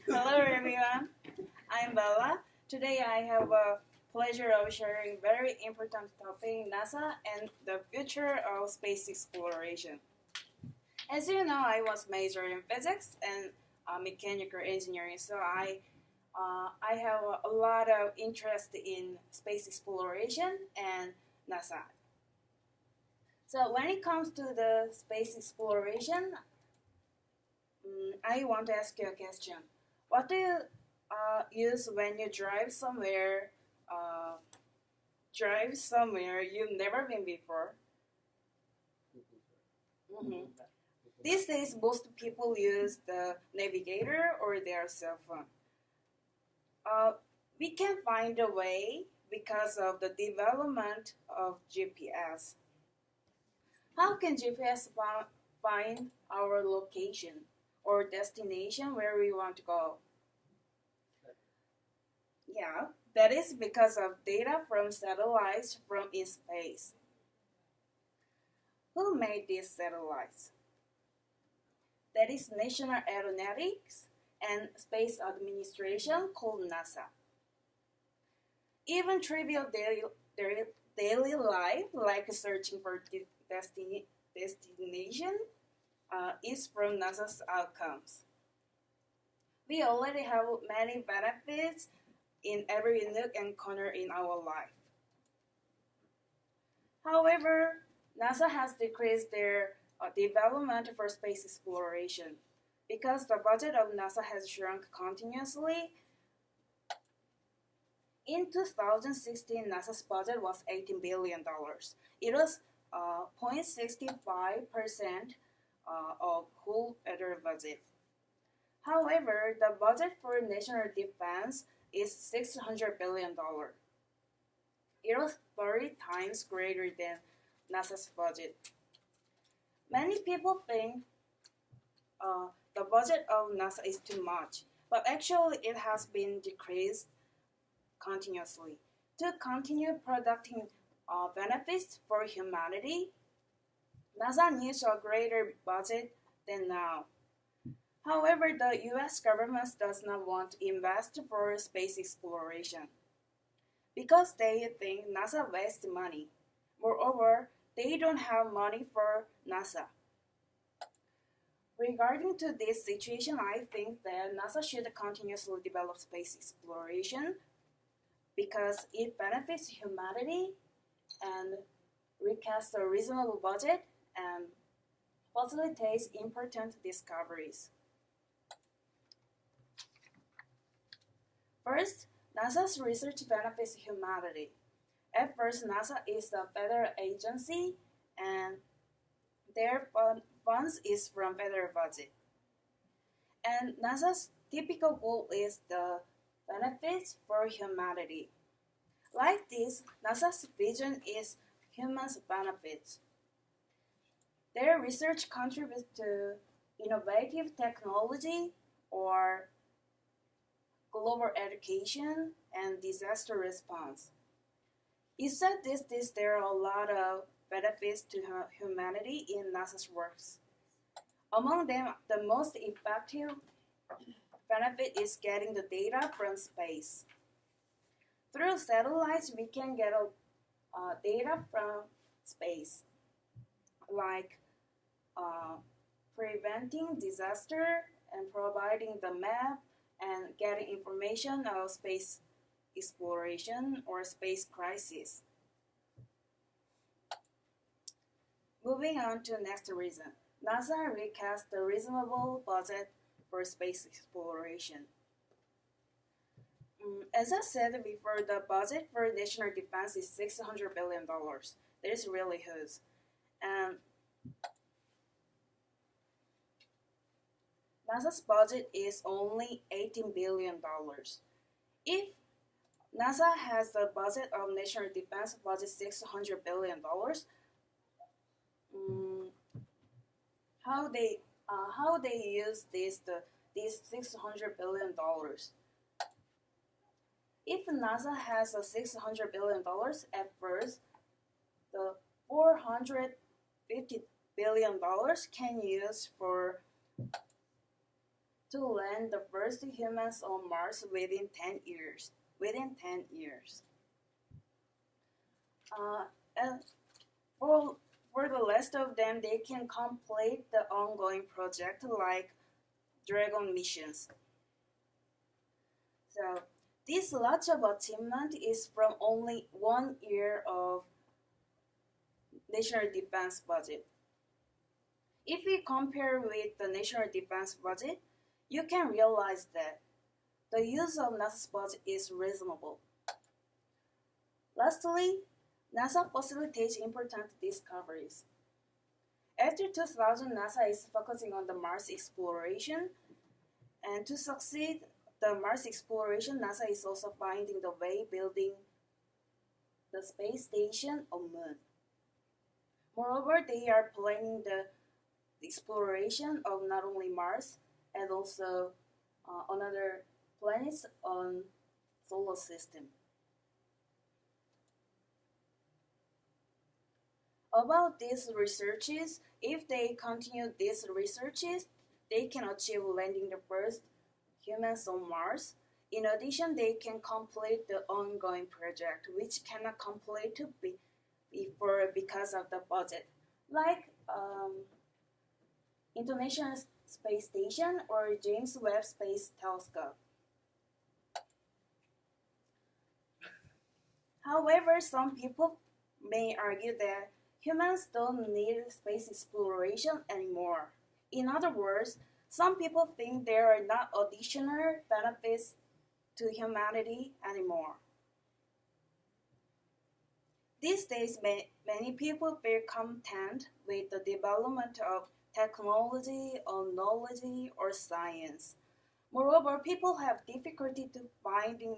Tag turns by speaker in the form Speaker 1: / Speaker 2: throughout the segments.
Speaker 1: Hello everyone, I'm Bella. Today I have a pleasure of sharing very important topic NASA and the future of space exploration. As you know, I was majored in physics and mechanical engineering, so I have a lot of interest in space exploration and NASA. So when it comes to the space exploration, I want to ask you a question. What do you use when you uh, drive somewhere you've never been before? hmm These days, most people use the navigator or their cell phone. Uh, we can find a way because of the development of GPS. How can GPS find our location or destination where we want to go? Yeah, that is because of data from satellites from in space. Who made these satellites? That is National Aeronautics and Space Administration called NASA. Even trivial daily life, like searching for destination, is from NASA's outcomes. We already have many benefits in every nook and corner in our life. However, NASA has decreased their development for space exploration. Because the budget of NASA has shrunk continuously, in 2016, NASA's budget was $18 billion. It was 0.65% of whole federal budget. However, the budget for national defense is $600 billion. It was 30 times greater than NASA's budget. Many people think the budget of NASA is too much, but actually it has been decreased continuously. To continue producing benefits for humanity, NASA needs a greater budget than now. However, the US government does not want to invest for space exploration because they think NASA wastes money. Moreover, they don't have money for NASA. Regarding to this situation, I think that NASA should continuously develop space exploration because it benefits humanity and recasts a reasonable budget and facilitates important discoveries. First, NASA's research benefits humanity. At first, NASA is a federal agency and their funds is from federal budget. And NASA's typical goal is the benefits for humanity. Like this, NASA's vision is humans' benefits. Their research contributes to innovative technology or global education and disaster response. Besides this, there are a lot of benefits to humanity in NASA's works. Among them, the most effective benefit is getting the data from space. Through satellites, we can get data from space, like preventing disaster and providing the map and getting information of space exploration or space crisis. Moving on to next reason. NASA recast the reasonable budget for space exploration. As I said before, the budget for national defense is $600 billion. That is really huge. And NASA's budget is only $18 billion. If NASA has the budget of national defense budget $600 billion, how they use these $600 billion? If NASA has a $600 billion at first, the $450 billion can use for to land the first humans on Mars within 10 years. And for the rest of them, they can complete the ongoing project like Dragon missions. So this large of achievement is from only 1 year of national defense budget. If we compare with the national defense budget, you can realize that the use of NASA's budget is reasonable. Lastly, NASA facilitates important discoveries. After 2000, NASA is focusing on the Mars exploration, and to succeed the Mars exploration, NASA is also finding the way building the space station on Moon. Moreover, they are planning the exploration of not only Mars and also another planets on solar system. About these researches, if they continue these researches, they can achieve landing the first humans on Mars. In addition, they can complete the ongoing project, which cannot complete before because of the budget, like International Space Station or James Webb Space Telescope. However, some people may argue that humans don't need space exploration anymore. In other words, some people think there are not additional benefits to humanity anymore. These days, many people feel content with the development of technology or knowledge or science. Moreover, people have difficulty to finding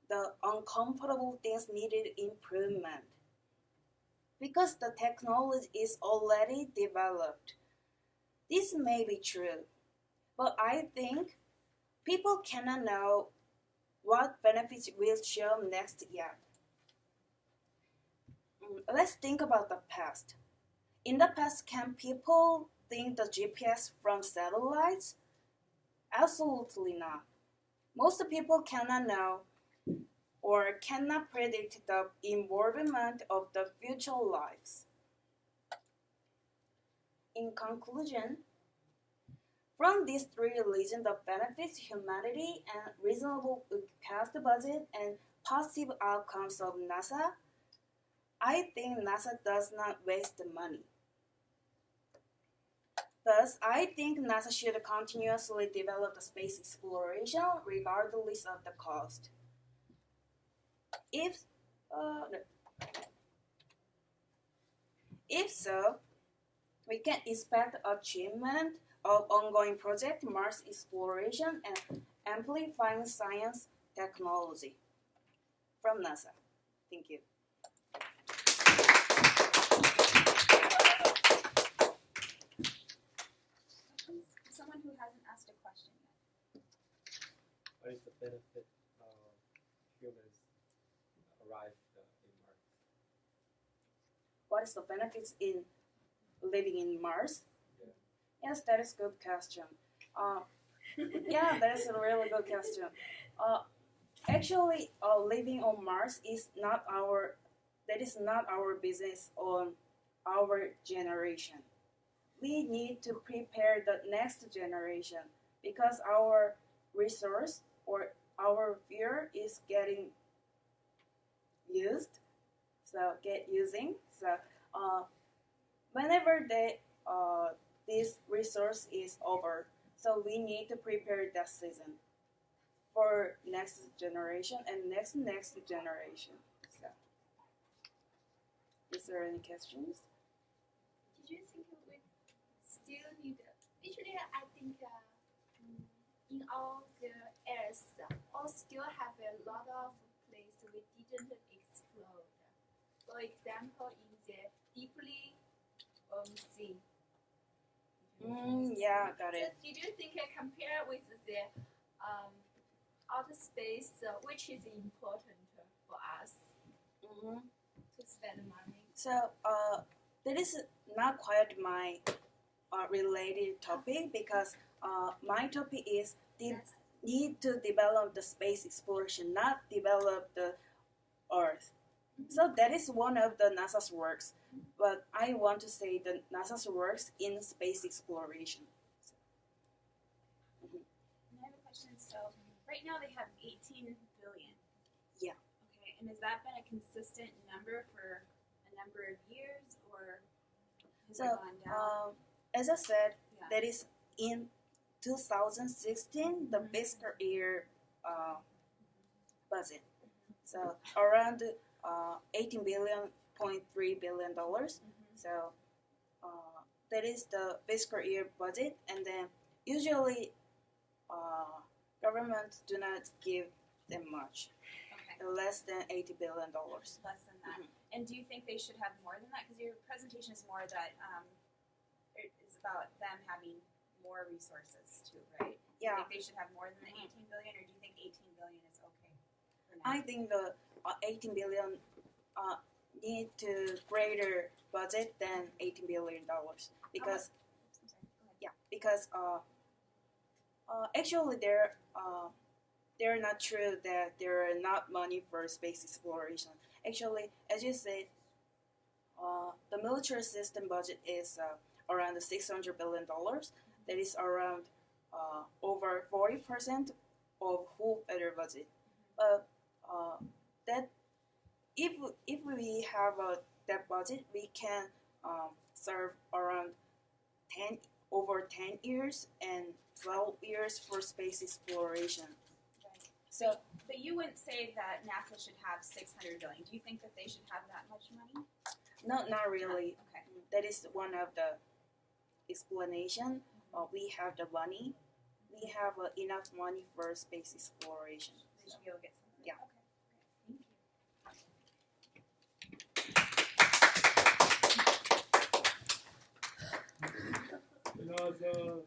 Speaker 1: the uncomfortable things needed improvement because the technology is already developed. This may be true, but I think people cannot know what benefits will show next yet. Let's think about the past. In the past, can people think the GPS from satellites? Absolutely not. Most people cannot know or cannot predict the involvement of the future lives. In conclusion, from these three reasons, the benefits, humanity, and reasonable cost budget and positive outcomes of NASA, I think NASA does not waste money. Thus, I think NASA should continuously develop the space exploration regardless of the cost. If so, we can expect achievement of ongoing project Mars exploration and amplifying science technology from NASA. Thank you.
Speaker 2: Someone who hasn't asked a question yet.
Speaker 3: What is the benefit of humans arrive in Mars?
Speaker 1: What is the benefits in living in Mars?
Speaker 3: Yeah.
Speaker 1: Yes, that is a good question. Yeah, that is a really good question. Actually, living on Mars is not our business on our generation. We need to prepare the next generation because our resource or our fuel is getting used. So whenever this resource is over, so we need to prepare that season for next generation and next generation. So, is there any questions?
Speaker 2: Did you think we still need? Actually, I think in all the Earth, all still have a lot of places we didn't explore. For example, in the deeply sea.
Speaker 1: Yeah, got it.
Speaker 2: So did you think compare with the outer space, which is important for us to spend money?
Speaker 1: So that is not quite my related topic because my topic is
Speaker 2: Yes.
Speaker 1: need to develop the space exploration, not develop the Earth. So that is one of the NASA's works. But I want to say that NASA's works in space exploration.
Speaker 4: And I have a question. So right now they have 18 billion.
Speaker 1: Yeah.
Speaker 4: Okay, and has that been a consistent number for a number of years, or has
Speaker 1: So,
Speaker 4: it gone down?
Speaker 1: as I said,
Speaker 4: Yeah.
Speaker 1: that is in 2016, the fiscal year budget. So around 18 billion, $0.3 billion. So that is the fiscal year budget, and then usually governments do not give them much,
Speaker 4: Okay,
Speaker 1: less than $80 billion.
Speaker 4: less than that. And do you think they should have more than that? Because your presentation is more that it is about them having more resources too, right? Do you
Speaker 1: Yeah,
Speaker 4: think they should have more than the 18 billion, or do you think 18 billion is okay for now?
Speaker 1: I think the 18 billion need to greater budget than $18 billion because
Speaker 4: I'm sorry, go ahead.
Speaker 1: yeah, because actually they're not true that there are not money for space exploration. Actually, as you said, the military system budget is around $600 billion. That is around over 40% of whole federal budget. That if we have that budget, we can serve around 10 years and 12 years for space exploration.
Speaker 4: Right.
Speaker 1: So
Speaker 4: But you wouldn't say that NASA should have 600 billion. Do you think that they should have that much money?
Speaker 1: not really.
Speaker 4: Okay.
Speaker 1: That is one of the explanation. We have the money. We have enough money for space exploration.
Speaker 4: They should be able to get some of it.
Speaker 1: Yeah.
Speaker 4: Okay. Thank you.
Speaker 3: Another